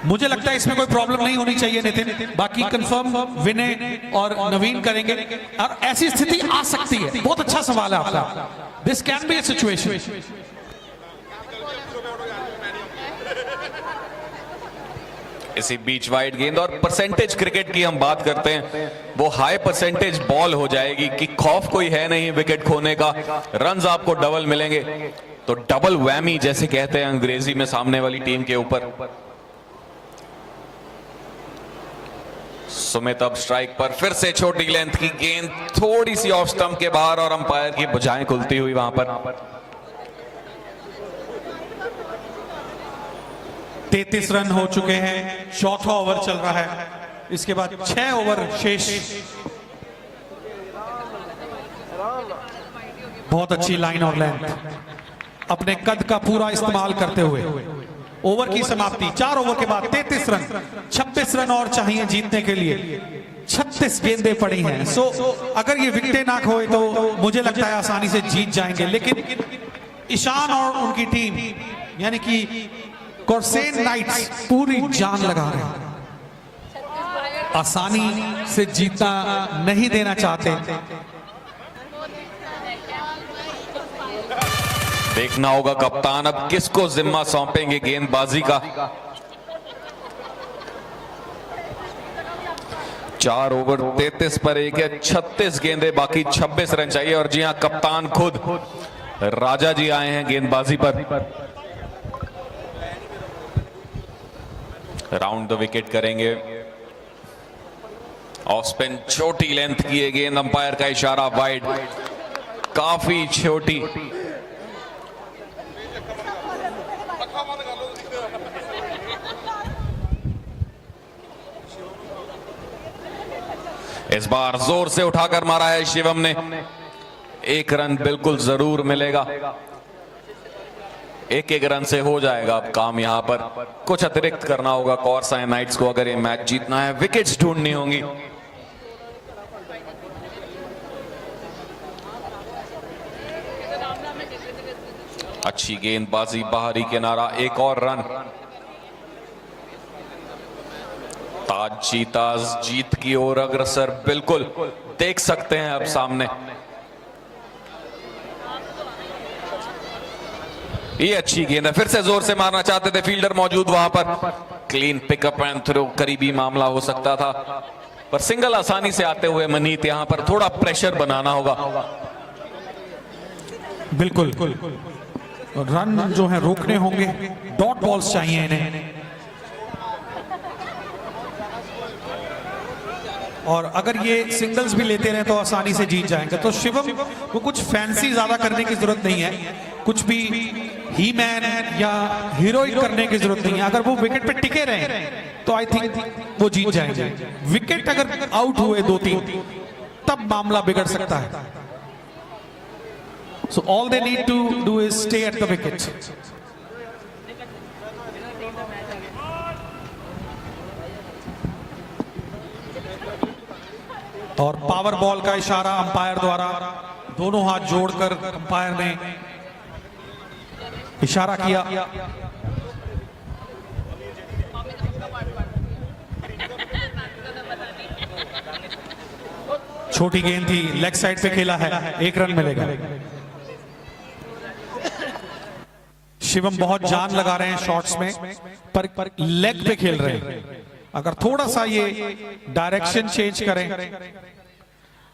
मुझे लगता है इसमें कोई प्रॉब्लम नहीं होनी चाहिए नितिन। बाकी कंफर्म विनय और नवीन करेंगे, और ऐसी स्थिति आ सकती है। बहुत अच्छा सवाल है आपका। This can be A situation. इसी बीच वाइड गेंद, और परसेंटेज क्रिकेट की हम बात करते हैं, वो हाई परसेंटेज बॉल हो जाएगी कि खौफ कोई है नहीं विकेट खोने का, रन्स आपको डबल मिलेंगे। तो डबल वैमी जैसे कहते हैं अंग्रेजी में सामने वाली टीम के ऊपर। सुमित अब स्ट्राइक पर, फिर से छोटी लेंथ की गेंद, थोड़ी सी ऑफ स्टंप के बाहर, और अंपायर की भुजाएं खुलती हुई वहां पर। 33 रन हो चुके हैं, चौथा ओवर चल रहा है, इसके बाद 6 ओवर शेष। बहुत अच्छी लाइन और लेंथ, अपने कद का पूरा इस्तेमाल करते हुए ओवर की समाप्ति। 4 ओवर के बाद 33 रन, 26 रन और चाहिए जीतने के लिए। 36 गेंदें पड़ी हैं। सो अगर ये विकेटें ना खोए तो मुझे लगता है आसानी से जीत जाएंगे। लेकिन ईशान और उनकी टीम यानी कि कॉर्साइन नाइट्स पूरी जान लगा रहे हैं, आसानी से जीतना नहीं देना चाहते। देखना होगा कप्तान अब किसको जिम्मा सौंपेंगे गेंदबाजी का। 4 ओवर 33 पर 1 है, 36 गेंदें बाकी, 26 रन चाहिए। और जी हां, कप्तान खुद राजा जी आए हैं गेंदबाजी पर। राउंड द विकेट करेंगे, ऑफ स्पिन, छोटी लेंथ की है गेंद, अंपायर का इशारा वाइड, काफी छोटी। इस बार जोर से उठाकर मारा है शिवम ने, 1 रन बिल्कुल जरूर मिलेगा। 1-1 रन से हो जाएगा अब काम। यहां पर कुछ अतिरिक्त करना होगा कौरसाई नाइट्स को अगर ये मैच जीतना है, विकेट्स ढूंढनी होंगी। अच्छी गेंदबाजी, बाहरी किनारा, 1 और रन। ताज जीता जीत की ओर अग्रसर, बिल्कुल देख सकते हैं अब सामने। ये अच्छी गेंद है, फिर से जोर से मारना चाहते थे, फील्डर मौजूद वहां पर। क्लीन पिकअप एंड थ्रो, करीबी मामला हो सकता था, पर सिंगल आसानी से आते हुए मनीत यहां पर थोड़ा प्रेशर बनाना होगा। बिल्कुल रन जो है रोकने होंगे, डॉट बॉल्स चाहिए इन्हें। और अगर ये सिंगल्स भी लेते रहे तो आसानी से जीत जाएंगे। तो शिवम को कुछ फैंसी ज्यादा करने की जरूरत नहीं है, कुछ भी ही मैन या हीरोइक करने की जरूरत नहीं है। अगर वो विकेट पे टिके रहे तो आई थिंक वो जीत जाएंगे। विकेट अगर आउट हुए 2-3 तब मामला बिगड़ सकता है। So all they need to do is stay at the wicket. और पावर बॉल का इशारा अंपायर द्वारा, दोनों हाथ जोड़कर अंपायर ने इशारा किया। छोटी गेंद थी, लेग साइड पे खेला है, 1 रन मिलेगा। शिवम बहुत जान लगा रहे हैं शॉट्स में, पर लेग पे खेल रहे हैं। अगर थोड़ा सा ये डायरेक्शन चेंज करें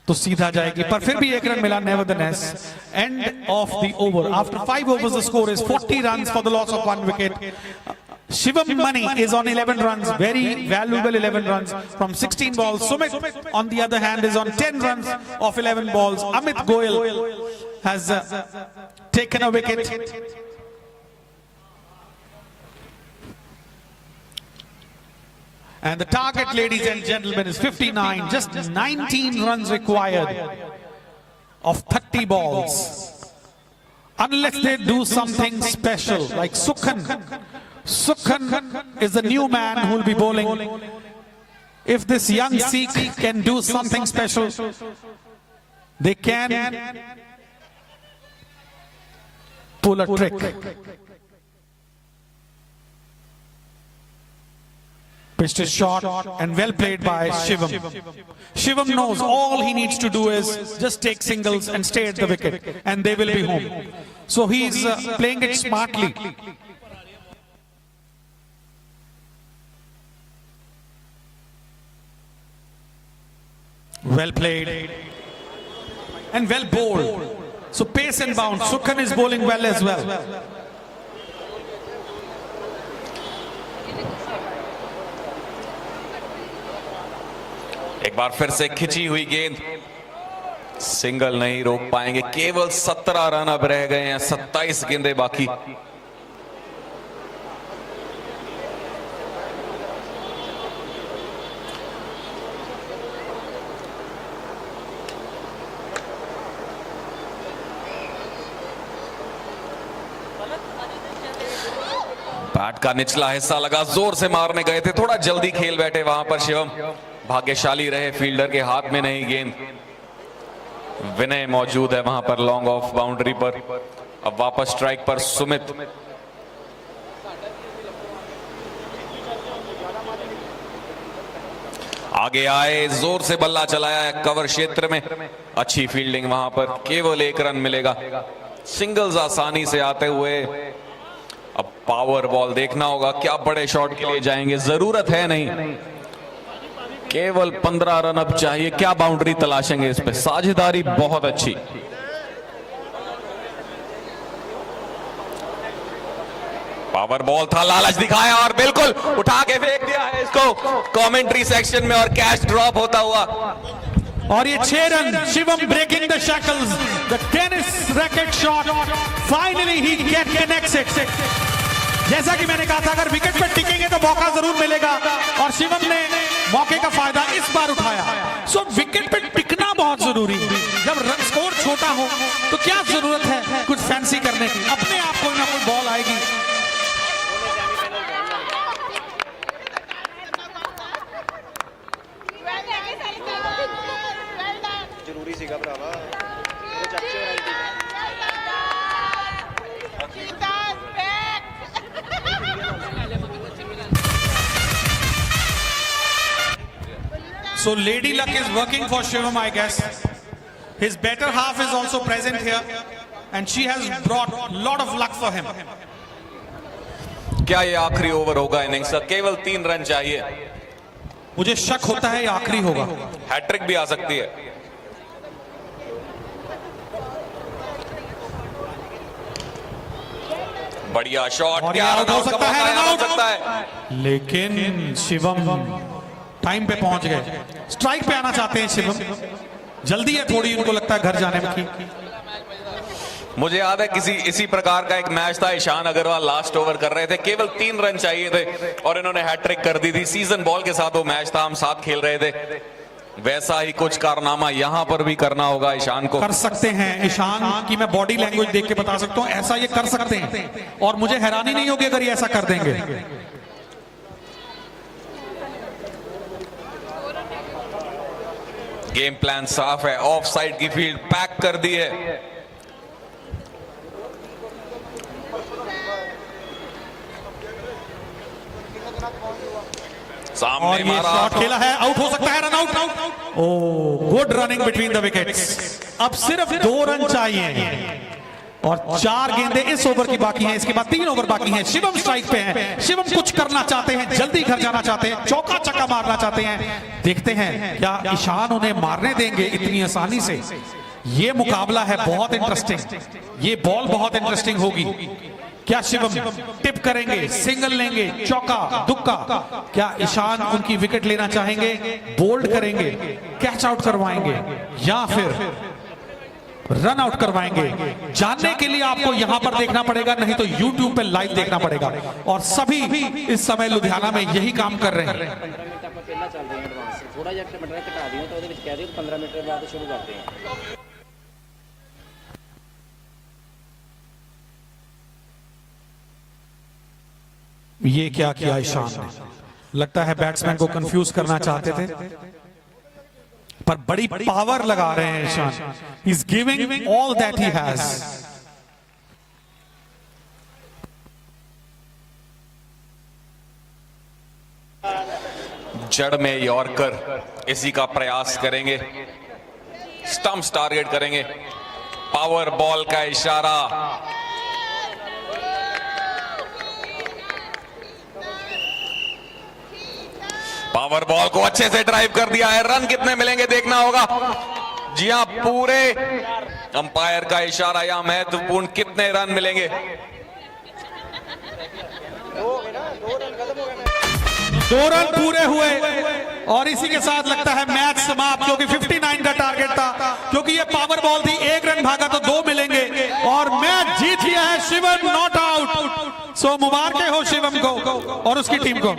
तो सीधा जाएगी, पर फिर भी 1 रन मिला। Nevertheless, end of the over, after 5 overs the score is 40 runs for the loss of 1 wicket. Shivam Mani is on 11 runs, very valuable 11 runs from 16 balls. Sumit on the other hand is on 10 runs of 11 balls. Amit Goyal has taken a wicket. And the target, ladies and gentlemen, is 59. Just 19 runs required of 30 balls. Unless they do something special, like Sukhan. Sukhan is the new man who will be bowling. If this young Sikh can do something special, they can pull a trick. Pitched is short and well played by Shivam. Shivam knows all he needs to do is just take singles and stay at the wicket, and they will be home. So he's playing it smartly. Well played and well bowled. So pace and bounce. Sukhan is bowling well as well. एक बार फिर से खिंची हुई गेंद, single नहीं रोक पाएंगे। केवल 17 रन अब रह गए हैं, 27 गेंदें बाकी। बैट का निचला हिस्सा लगा, जोर से मारने गए थे, थोड़ा जल्दी खेल बैठे वहां पर शिवम। भाग्यशाली रहे, फील्डर के हाथ में नहीं गेंद। विनय मौजूद है वहां पर लॉन्ग ऑफ बाउंड्री पर। अब वापस स्ट्राइक पर सुमित। आगे आए, जोर से बल्ला चलाया है कवर क्षेत्र में। अच्छी फील्डिंग वहां पर, केवल 1 रन मिलेगा। सिंगल्स आसानी से आते हुए। अब पावर बॉल देखना होगा, क्या बड़े शॉट के लिए जाएंगे, जरूरत है नहीं। केवल 15 रन अब चाहिए, क्या बाउंड्री तलाशेंगे इस पे। साझेदारी बहुत अच्छी। पावर बॉल था, लालच दिखाया और बिल्कुल उठा के फेंक दिया है इसको कमेंट्री सेक्शन में, और कैच ड्रॉप होता हुआ। और ये 6 run, Shivam breaking the shackles, the tennis racket shot, finally he connects it. जैसा कि मैंने कहा था, अगर विकेट पर टिकेंगे तो मौका जरूर मिलेगा, और शिवम ने मौके का फायदा इस बार उठाया। सो विकेट पे टिकना बहुत जरूरी है। जब रन स्कोर छोटा हो तो क्या जरूरत है कुछ फैंसी करने की, अपने आप कोई ना कोई बॉल आएगी। ਜ਼ਰੂਰੀ ਸੀਗਾ ਭਰਾਵਾ ਮੇਰੇ ਚਾਚੇ ਵਾਲੀ team So Lady Luck is working for Shivam, I guess. His better half is also present here, and she has brought a lot of luck for him. क्या ये आखिरी ओवर होगा इनिंग्स का? केवल 3 रन चाहिए। मुझे शक होता है ये आखिरी होगा। हैट्रिक भी आ सकती है। बढ़िया शॉट, और क्या ये रन out हो आउट का सकता है, मौका रन यहाँ आउट। हो सकता है। लेकिन शिवम टाइम पे पहुंच गए, स्ट्राइक पे आना चाहते हैं शिवम। जल्दी है थोड़ी, उनको लगता है घर जाने में की। मुझे याद है किसी इसी प्रकार का एक मैच था, ईशान अग्रवाल लास्ट ओवर कर रहे थे, केवल 3 रन चाहिए थे और इन्होंने हैट्रिक कर दी थी। सीजन बॉल के साथ वो मैच था, हम साथ खेल रहे थे। वैसा ही कुछ कारनामा यहां पर भी करना होगा ईशान को। कर सकते हैं ईशान की, मैं बॉडी लैंग्वेज देख के बता सकता हूं, ऐसा ये कर सकते हैं और मुझे हैरानी नहीं होगी अगर ये ऐसा कर देंगे। गेम प्लान साफ है, ऑफ साइड की फील्ड पैक कर दी है। सामने और ये मारा, शॉट खेला है, आउट हो सकता है, run out. Oh good running between the wickets. अब सिर्फ 2 रन चाहिए और 4 गेंदें इस ओवर की बाकी हैं, इसके बाद 3 ओवर बाकी हैं। शिवम स्ट्राइक पे हैं, शिवम कुछ करना चाहते हैं, जल्दी घर जाना चाहते हैं, चौका चक्का मारना चाहते हैं। देखते हैं क्या ईशान उन्हें मारने देंगे इतनी आसानी से। ये मुकाबला है बहुत इंटरेस्टिंग, ये बॉल बहुत इंटरेस्टिंग होगी। क्या शिवम टिप करेंगे, सिंगल लेंगे, चौका दुक्का? क्या ईशान उनकी विकेट लेना चाहेंगे, बोल्ड करेंगे, कैच आउट करवाएंगे या फिर रन आउट करवाएंगे? जानने के लिए आपको यहां पर देखना पड़ेगा, नहीं तो YouTube पे लाइव देखना पड़ेगा। और सभी इस समय लुधियाना में यही काम कर रहे हैं। 15 ਮਿੰਟ ਆਪਾਂ ਪਹਿਲਾਂ ਚੱਲ ਰਹੇ ਹਾਂ ਐਡਵਾਂਸ, ਥੋੜਾ ਜਿਹਾ ਮਿੰਟ ਘਟਾ ਦਿਓ ਤਾਂ ਉਹਦੇ ਵਿੱਚ ਕਹਿ ਦਿਓ 15 ਮਿੰਟ ਬਾਅਦ ਸ਼ੁਰੂ ਕਰਦੇ ਹਾਂ। ये क्या किया ईशान ने? लगता है बैट्समैन को कंफ्यूज करना चाहते थे, पर बड़ी पावर लगा रहे हैं Ishan. He is giving all that he has. जड़ में यॉर्कर, इसी का प्रयास करेंगे, स्टंप्स टारगेट करेंगे। पावर बॉल का इशारा, पावर बॉल को अच्छे से ड्राइव कर दिया है। रन कितने मिलेंगे देखना होगा। जी हां, पूरे अंपायर का इशारा या महत्वपूर्ण, कितने रन मिलेंगे? 2 रन पूरे हुए और इसी के साथ लगता है मैच समाप्त, क्योंकि 59 का टारगेट था, क्योंकि ये पावर बॉल थी। 1 रन भागा तो 2 मिलेंगे और मैच जीत लिया है शिवम, नॉट आउट। सो मुबारक हो शिवम को और उसकी टीम को।